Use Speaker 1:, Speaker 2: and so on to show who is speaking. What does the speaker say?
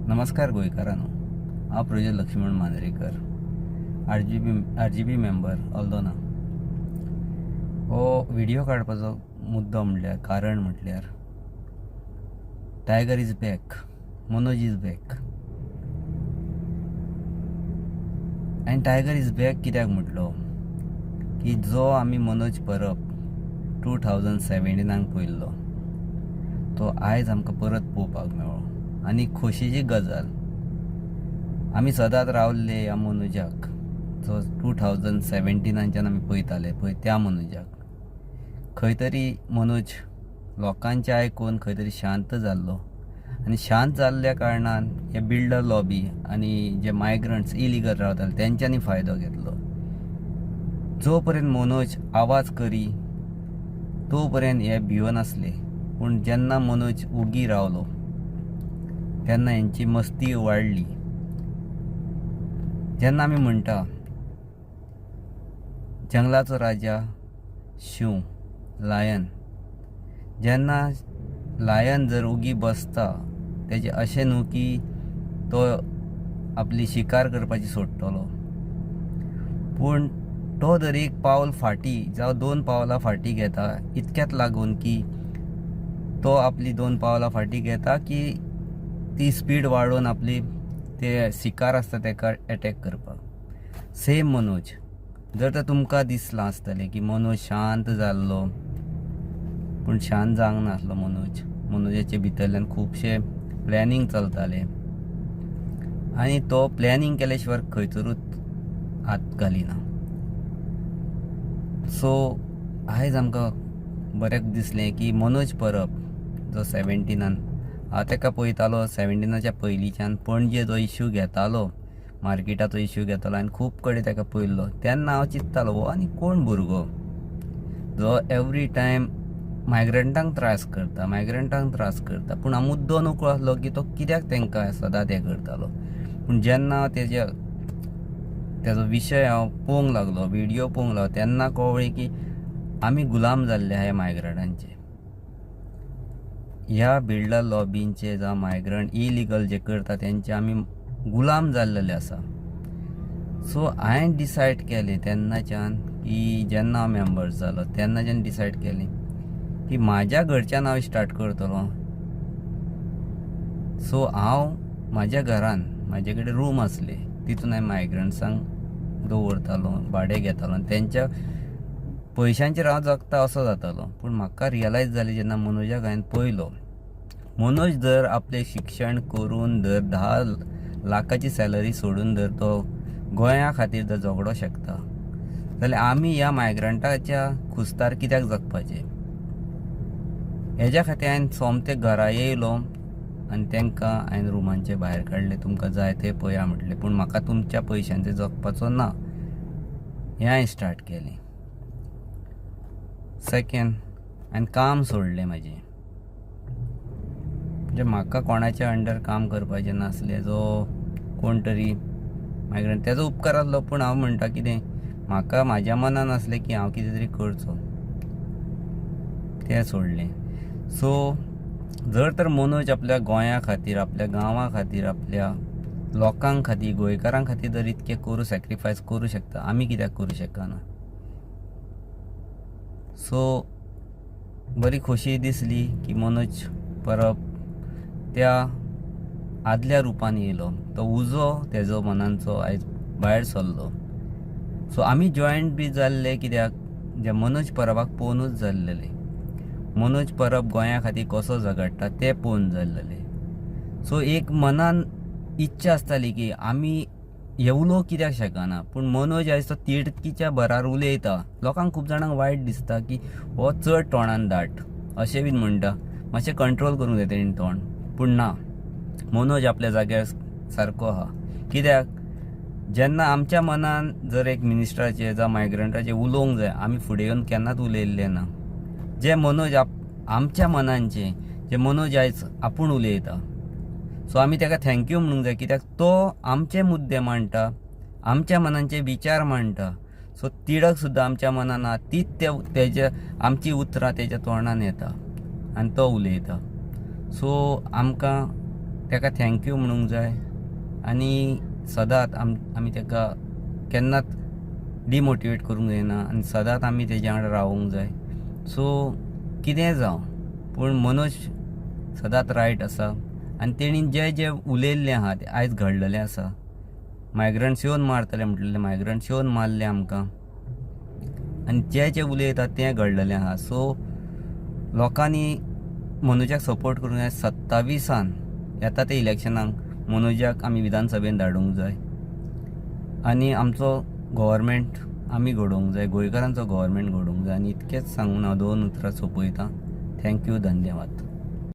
Speaker 1: नमस्कार गोंयकारांनो, हांव Prajwal Laxman Mandrekar, RGP. Member ऑल्दोना. हो व्हिडिओ काडपाचो मुद्दो म्हणल्यार कारण म्हटल्यार tiger is back, Manoj is back. आनी टायगर इज बॅक कित्याक म्हटलो की जो आमी मनोज परब 2017 पळयल्लो तो आयज आमकां परत पळोवपाक मेळ्ळो. आनी खोशयेची गजाल, आमी सदांच रावल्ले ह्या मनोजाक, जो 2017 आमी पळयताले पळय त्या मनोजाक. खंय तरी मनोज लोकांचें आयकून खंय तरी शांत जाल्लो, आनी शांत जाल्ल्या कारणान हे बिल्डर लॉबी आनी जे मायग्रंट्स इलिगल रावताले तेंच्यांनी फायदो घेतलो. जो पर्यंत मनोज आवाज करी तो पर्यंत हे भिवनासले, पूण जेन्ना मनोज उगी रावलो तेन्ना हेंची मस्ती वाडली. जेन्ना आमी म्हणटा जंगलाचो राजा शिव, लायन, जेन्ना लायन जर उगी बसता तेजें अशें न्हू की तो आपली शिकार करपाची सोडटलो, पूण तो जर एक पावल फाटीं जावं 2 पावलां फाटीं घेता इतक्यात लागून की तो आपली 2 पावलां फाटीं घेता की ती स्पीड वाडोवन आपली ते शिकार आसता तेका अटॅक करपाक. सेम मनोज, जर तर तुमकां दिसलां आसतलें की मनोज शांत जाल्लो, पूण शांत जावंक नासलो. मनोजाचे भितरल्यान खुबशे प्लॅनिंग चलताले आनी तो प्लॅनिंग केल्या शिवाय खंयसरूच हात घालिना. सो आयज आमकां बरें दिसलें की मनोज परब जो 17 हांव तेका पळयतालो 17च्या पयलींच्यान पणजे जो इश्यू घेतालो, मार्केटाचो इश्यू घेतालो आनी खूब कडेन तेका पळयल्लो, तेन्ना हांव चिंत्तालो हो आनी कोण भुरगो जो एवरी टायम मायग्रंटांक त्रास करता. पूण हांव मुद्दो नकळो आसलो की तो कित्याक तेंकां सदांच हें करतालो. पूण जेन्ना तेजो विशय हांव पळोवंक लागलो, व्हिडियो पळोवंक लागलो, तेन्ना कळ्ळें की आमी गुलाम जाल्ले ह्या मायग्रंटांचे, ह्या बिल्डर लॉबींचे जावं मायग्रंट इलिगल जे करता तेंचे आमी गुलाम जाल्लेले आसा. सो हांवें डिसायड केलें तेन्नाच्यान की जेन्ना हांव मेंबर जालो तेन्नाच्यान डिसायड केलें की म्हाज्या घरच्यान हांव स्टार्ट करतलो. सो हांव म्हाज्या घरान म्हाजे कडेन रूम आसले, तितून हांवें मायग्रंट्सांक दवरतालो, भाडें घेतालो आनी तेंच्या पयशांचेर हांव जगता असो जातालो. पूण म्हाका रियलायज जालें जेन्ना मनोजाक हांवें पळयलो, मनोज जर आपलें शिक्षण करून जर 10 लाखाची सॅलरी सोडून जर तो गोंया खातीर जर झगडो शकता जाल्यार आमी ह्या मायग्रंटाच्या खुस्तार कित्याक जगपाचें. हेज्या खातीर हांवें सोमतें घरा येयलो आनी तेंकां हांवें रुमांचे भायर काडले. तुमकां जाय तें पळया म्हटलें, पूण म्हाका तुमच्या पयशांचेर जगपाचो ना, हें हांवें स्टार्ट केलें. सेकेंड, हांवें काम सोडलें म्हाजें, म्हणजे म्हाका कोणाच्या अंडर काम करपाचें नासलें. जो कोण तरी मायग्रंट तेजो उपकार आसलो, पूण हांव म्हणटा कितें म्हाका म्हाज्या मनान आसलें की हांव कितें तरी करचो, तें सोडलें. सो जर तर मनोज आपल्या गोंया खातीर, आपल्या गांवा खातीर, आपल्या लोकांक खातीर, गोंयकारां खातीर जर इतकें सॅक्रिफायस करूं शकता, आमी कित्याक करूं शकना. सो बरी खोशी दिसली की मनोज परब त्या आदल्या रुपान येयलो, तो उजो तेजो मनांचो आयज भायर सरलो. सो आमी जॉयंट बी जाल्ले कित्याक जे मनोज परबाक पळोवनूच जाल्लेले. मनोज परब गोंया खातीर कसो झगडटा तें पळोवन जाल्लेले. सो एक मनान इच्छा आसताली की आमी येवलो कित्याक शकना, पूण मनोज आयज तो तिडकीच्या भरार उलयता. लोकांक खूब जाणांक वायट दिसता की हो चड तोंडान दाट अशें बीन म्हणटा, मातशें कंट्रोल करूंक जाय तेणें तोंड. पूण ना, मनोज आपल्या जाग्यार सारको आहा. कित्याक जेन्ना आमच्या मनान जर एक मिनिस्टराचेर जावं मायग्रंटाचेर उलोवंक जाय, आमी फुडें येवन केन्नाच उलयल्ले ना. जे मनोज आमच्या मनांचे जे मनोज आयज आपूण उलयता, सो आमी तेका थँक्यू म्हणूंक जाय. कित्याक तो आमचे मुद्दे मांडटा, आमच्या मनांचे विचार मांडटा. सो तिडक सुद्दां आमच्या मनान आहा तीच तेजे आमची उतरां तेज्या तोंडान येता आनी तो उलयता. सो आमकां ताका थँक्यू म्हणूंक जाय आनी सदांच आमी ताका केन्नाच डिमोटिवेट करूंक जायना आनी सदांच आमी तेज्या वांगडा रावूंक जाय. सो कितेंय जावं पूण मनोज सदांच रायट आसा आनी तेणी जे उलयल्लें आहा तें आयज घडलेलें आसा. मायग्रंट्स येवन मारतले म्हटलेलें, मायग्रंट्स येवन मारले आमकां आनी जे उलयता तें घडलेलें आहा. सो लोकांनी मनोजाक सपोर्ट करूंक जाय. 27 येता ते इलेक्शनाक मनोजाक आमी विधानसभेन धाडूंक जाय आनी आमचो गव्हर्मेंट आमी घडोवंक जाय, गोंयकारांचो गव्हर्मेंट घडोवंक जाय. आनी इतकेंच सांगून हांव 2 उतरां सोंपयतां. थँक्यू, धन्यवाद.